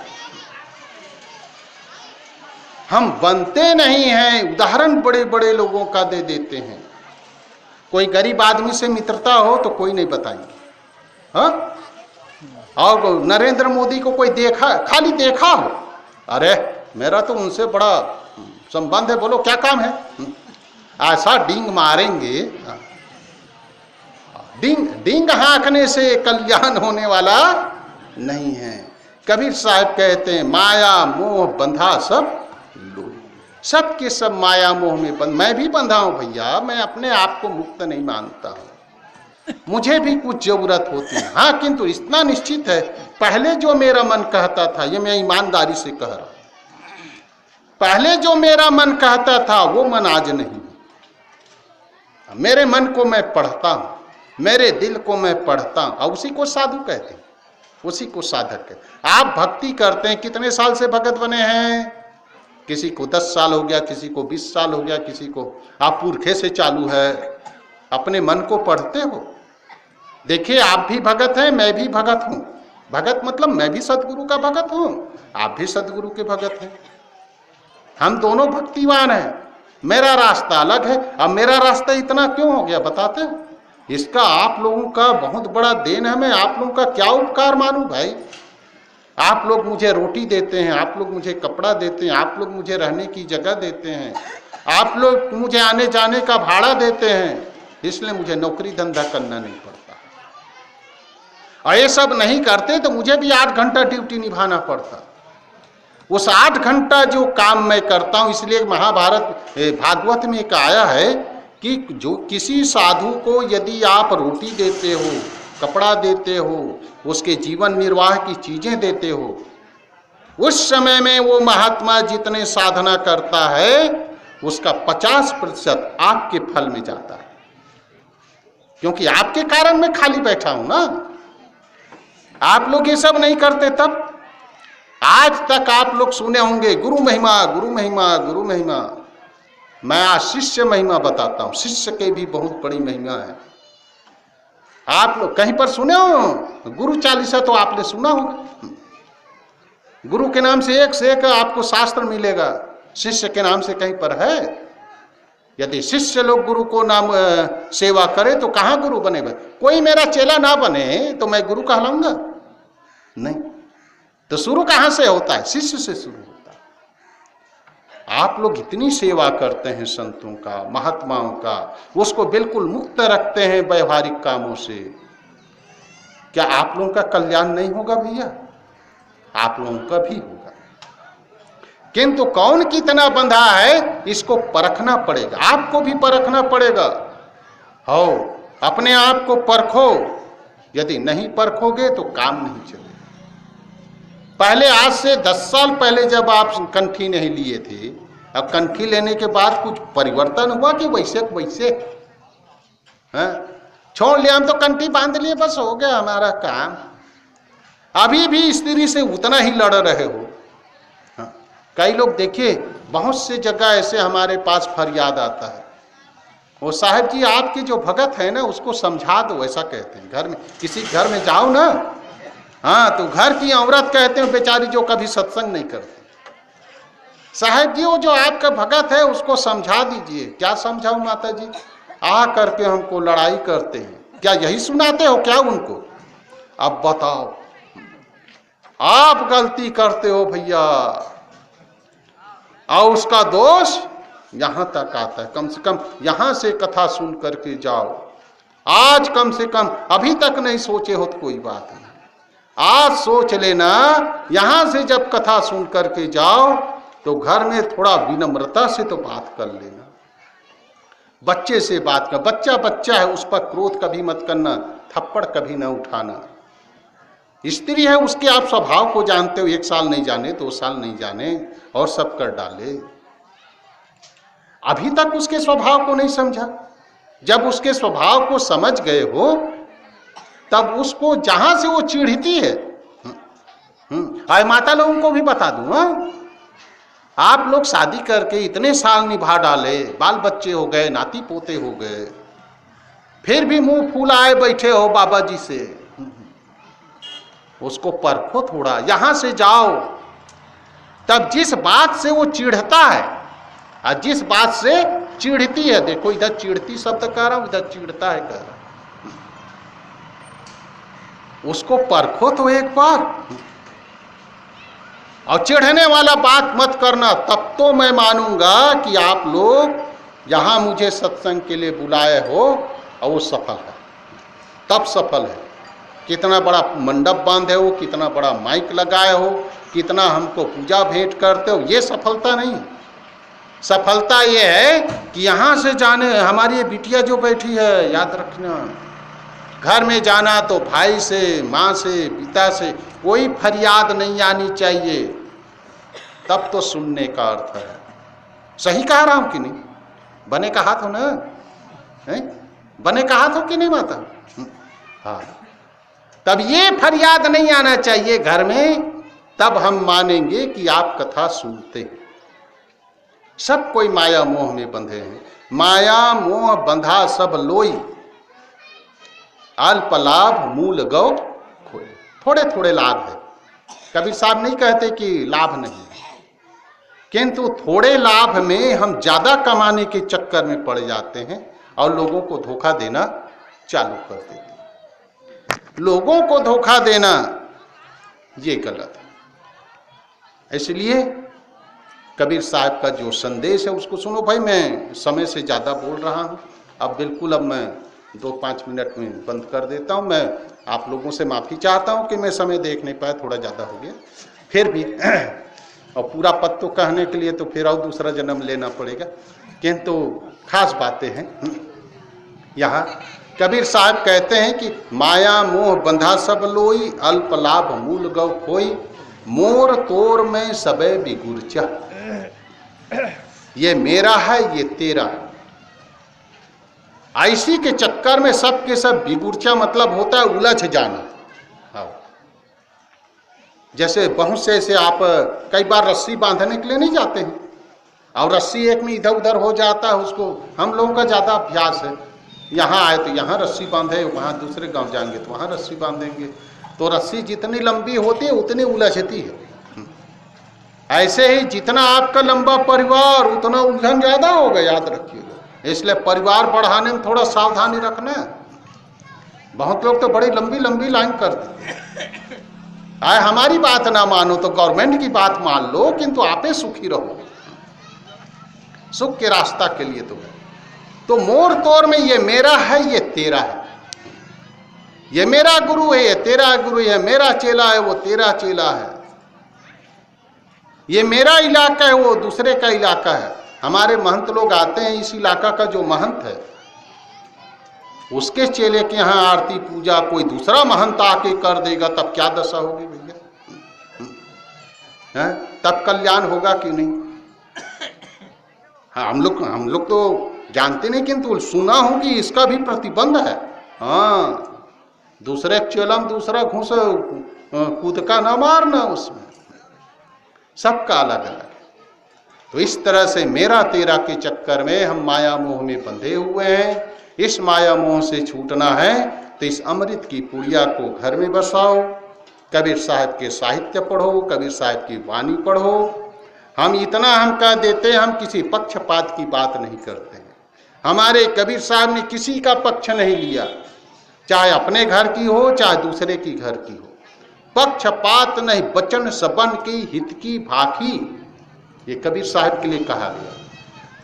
हम बनते नहीं हैं, उदाहरण बड़े बड़े लोगों का दे देते हैं। कोई गरीब आदमी से मित्रता हो तो कोई नहीं बताएंगे, हाँ? और नरेंद्र मोदी को कोई देखा, खाली देखा हो, अरे मेरा तो उनसे बड़ा संबंध है, बोलो क्या काम है, ऐसा डींग मारेंगे। डींग हाँकने से कल्याण होने वाला नहीं है। कबीर साहब कहते हैं माया मोह बंधा सब लोग, सब के सब माया मोह में बंध। मैं भी बंधा हूं भैया, मैं अपने आप को मुक्त नहीं मानता हूं, मुझे भी कुछ जरूरत होती है, हाँ, किंतु इतना निश्चित है, पहले जो मेरा मन कहता था, ये मैं ईमानदारी से कह रहा हूं, पहले जो मेरा मन कहता था वो मन आज नहीं। मेरे मन को मैं पढ़ता हूं, मेरे दिल को मैं पढ़ता हूं, और उसी को साधु कहते हैं, उसी को साधक कहते हैं। आप भक्ति करते हैं, कितने साल से भगत बने हैं? किसी को 10 साल हो गया, किसी को 20 साल हो गया, किसी को आप पुरखे से चालू है। अपने मन को पढ़ते हो। देखिए आप भी भगत हैं, मैं भी भगत हूं। भगत मतलब मैं भी सदगुरु का भगत हूं, आप भी सदगुरु के भगत हैं। हम दोनों भक्तिवान हैं, मेरा रास्ता अलग है। अब मेरा रास्ता इतना क्यों हो गया बताते हो? इसका आप लोगों का बहुत बड़ा देन है। मैं आप लोगों का क्या उपकार मानूं भाई? आप लोग मुझे रोटी देते हैं, आप लोग मुझे कपड़ा देते हैं, आप लोग मुझे रहने की जगह देते हैं, आप लोग मुझे आने जाने का भाड़ा देते हैं, इसलिए मुझे नौकरी धंधा करना नहीं पड़ता। और ये सब नहीं करते तो मुझे भी 8 घंटा ड्यूटी निभाना पड़ता। उस 8 घंटा जो काम मैं करता हूं, इसलिए महाभारत भागवत में एक आया है कि जो किसी साधु को यदि आप रोटी देते हो, कपड़ा देते हो, उसके जीवन निर्वाह की चीजें देते हो, उस समय में वो महात्मा जितने साधना करता है उसका 50% आपके फल में जाता है, क्योंकि आपके कारण मैं खाली बैठा हूं ना। आप लोग ये सब नहीं करते तब आज तक आप लोग सुने होंगे गुरु महिमा, गुरु महिमा, गुरु महिमा। मैं आज शिष्य महिमा बताता हूं। शिष्य के भी बहुत बड़ी महिमा है। आप लोग कहीं पर सुने हो? गुरु चालीसा तो आपने सुना होगा। गुरु के नाम से एक आपको शास्त्र मिलेगा, शिष्य के नाम से कहीं पर है? यदि शिष्य लोग गुरु को नाम सेवा करे तो कहाँ गुरु बने? कोई मेरा चेला ना बने तो मैं गुरु कहलाऊंगा? नहीं। तो शुरू कहाँ से होता है? शिष्य से शुरू होता है। आप लोग इतनी सेवा करते हैं संतों का, महात्माओं का, उसको बिल्कुल मुक्त रखते हैं व्यवहारिक कामों से। क्या आप लोगों का कल्याण नहीं होगा भैया? आप लोगों का भी होगा, किंतु कौन कितना बंधा है इसको परखना पड़ेगा। आपको भी परखना पड़ेगा। हो, अपने आप को परखो। यदि नहीं परखोगे तो काम नहीं चलेगा। पहले आज से 10 साल पहले जब आप कंठी नहीं लिए थे, अब कंठी लेने के बाद कुछ परिवर्तन हुआ कि वैसे वैसे छोड़ लिया? हम तो कंठी बांध लिए, बस हो गया हमारा काम। अभी भी स्त्री से उतना ही लड़ रहे हो। कई लोग देखिए, बहुत से जगह ऐसे हमारे पास फरियाद आता है, वो साहब जी आपके जो भगत है ना उसको समझा दो, ऐसा कहते हैं। घर में किसी घर में जाओ ना, हाँ, तो घर की औरत कहते हैं बेचारी जो कभी सत्संग नहीं करती, साहब जी वो जो आपका भगत है उसको समझा दीजिए। क्या समझाऊं माता जी? आ करके हमको लड़ाई करते हैं। क्या यही सुनाते हो क्या उनको? अब बताओ, आप गलती करते हो भैया, और उसका दोष यहां तक आता है। कम से कम यहां से कथा सुन करके जाओ। आज कम से कम अभी तक नहीं सोचे हो तो कोई बात नहीं, आज सोच लेना। यहां से जब कथा सुन करके जाओ तो घर में थोड़ा विनम्रता से तो बात कर लेना। बच्चे से बात कर, बच्चा बच्चा है, उस पर क्रोध कभी मत करना, थप्पड़ कभी न उठाना। स्त्री है, उसके आप स्वभाव को जानते हो। 1 साल नहीं जाने, 2 साल नहीं जाने और सब कर डाले। अभी तक उसके स्वभाव को नहीं समझा। जब उसके स्वभाव को समझ गए हो तब उसको जहां से वो चिढ़ती है, आए माता लोगों को भी बता दूं, आप लोग शादी करके इतने साल निभा डाले, बाल बच्चे हो गए, नाती पोते हो गए, फिर भी मुंह फूलाए बैठे हो बाबा जी से। उसको परखो थोड़ा, यहां से जाओ। तब जिस बात से वो चिढ़ता है और जिस बात से चिढ़ती है, देखो इधर चिढ़ती शब्द कह रहा हूं, इधर चिढ़ता है कह रहा हूं, उसको परखो तो एक बार। और चिढ़ने वाला बात मत करना, तब तो मैं मानूंगा कि आप लोग यहां मुझे सत्संग के लिए बुलाए हो और वो सफल है, तब सफल है। कितना बड़ा मंडप बांधे हो, कितना बड़ा माइक लगाए हो, कितना हमको पूजा भेंट करते हो, ये सफलता नहीं। सफलता ये है कि यहाँ से जाने, हमारी ये बिटिया जो बैठी है, याद रखना, घर में जाना तो भाई से, माँ से, पिता से कोई फरियाद नहीं आनी चाहिए, तब तो सुनने का अर्थ है। सही कह रहा हूँ कि नहीं? बने का हाथ हो ना, है? बने का हाथ हो कि नहीं माता? हाँ, तब ये फरियाद नहीं आना चाहिए घर में, तब हम मानेंगे कि आप कथा सुनते हैं। सब कोई माया मोह में बंधे हैं। माया मोह बंधा सब लोई, अल्प लाभ मूल गौ खोए। थोड़े थोड़े लाभ है। कबीर साहब नहीं कहते कि लाभ नहीं है, किंतु थोड़े लाभ में हम ज्यादा कमाने के चक्कर में पड़ जाते हैं और लोगों को धोखा देना चालू कर देते हैं। लोगों को धोखा देना ये गलत है। इसलिए कबीर साहब का जो संदेश है उसको सुनो। भाई मैं समय से ज़्यादा बोल रहा हूँ, अब बिल्कुल अब मैं 2-5 मिनट में बंद कर देता हूँ। मैं आप लोगों से माफ़ी चाहता हूँ कि मैं समय देख नहीं पाया, थोड़ा ज़्यादा हो गया फिर भी और पूरा पद तो कहने के लिए तो फिर और दूसरा जन्म लेना पड़ेगा, किंतु खास बातें हैं यहाँ। कबीर साहब कहते हैं कि माया मोह बंधा सब लोई, अल्प लाभ मूल गौ खोई, मोर तोर में सबे बिगुरचा। ये मेरा है ये तेरा है, ऐसी के चक्कर में सब के सब बिगुरचा मतलब होता है उलझ जाना। जैसे बहुत से आप कई बार रस्सी बांधने के लिए नहीं जाते हैं और रस्सी एक में इधर उधर हो जाता है, उसको हम लोगों का ज़्यादा अभ्यास है। यहाँ आए तो यहाँ रस्सी बांधे, वहाँ दूसरे गांव जाएंगे तो वहाँ रस्सी बांधेंगे, तो रस्सी जितनी लंबी होती है उतनी उलझती है। ऐसे ही जितना आपका लंबा परिवार उतना उलझन ज़्यादा होगा, याद रखिएगा। इसलिए परिवार बढ़ाने में थोड़ा सावधानी रखना है। बहुत लोग तो बड़ी लंबी लंबी लाइन करते आए, हमारी बात ना मानो तो गवर्नमेंट की बात मान लो, किंतु आपे सुखी रहो, सुख के रास्ता के लिए। तो मोर तोर में ये मेरा है ये तेरा है, ये मेरा गुरु है ये तेरा गुरु है, मेरा चेला है वो तेरा चेला है, ये मेरा इलाका है वो दूसरे का इलाका है। हमारे महंत लोग आते हैं, इस इलाका का जो महंत है उसके चेले के यहाँ आरती पूजा कोई दूसरा महंत आके कर देगा, तब क्या दशा होगी भैया? तब कल्याण होगा कि नहीं? हाँ, हम लोग तो जानते नहीं, किंतु सुना हूं कि इसका भी प्रतिबंध है। हाँ, दूसरे चेला में दूसरा घूस कूद का ना मारना, उसमें सबका अलग अलग है। तो इस तरह से मेरा तेरा के चक्कर में हम माया मोह में बंधे हुए हैं। इस माया मोह से छूटना है तो इस अमृत की पुड़िया को घर में बसाओ, कबीर साहब के साहित्य पढ़ो, कबीर साहब की वाणी पढ़ो। हम इतना हम कह देते हैं, हम किसी पक्षपात की बात नहीं करते हैं। हमारे कबीर साहब ने किसी का पक्ष नहीं लिया, चाहे अपने घर की हो चाहे दूसरे की घर की हो। पक्षपात नहीं, बचन सबन की हित की भाखी, ये कबीर साहब के लिए कहा गया।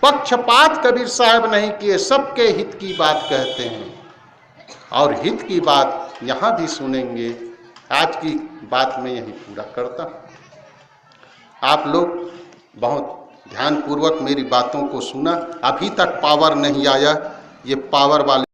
पक्षपात कबीर साहब नहीं किए, सबके हित की बात कहते हैं और हित की बात यहाँ भी सुनेंगे। आज की बात मैं यही पूरा करता हूँ। आप लोग बहुत ध्यानपूर्वक मेरी बातों को सुना। अभी तक पावर नहीं आया, ये पावर वाले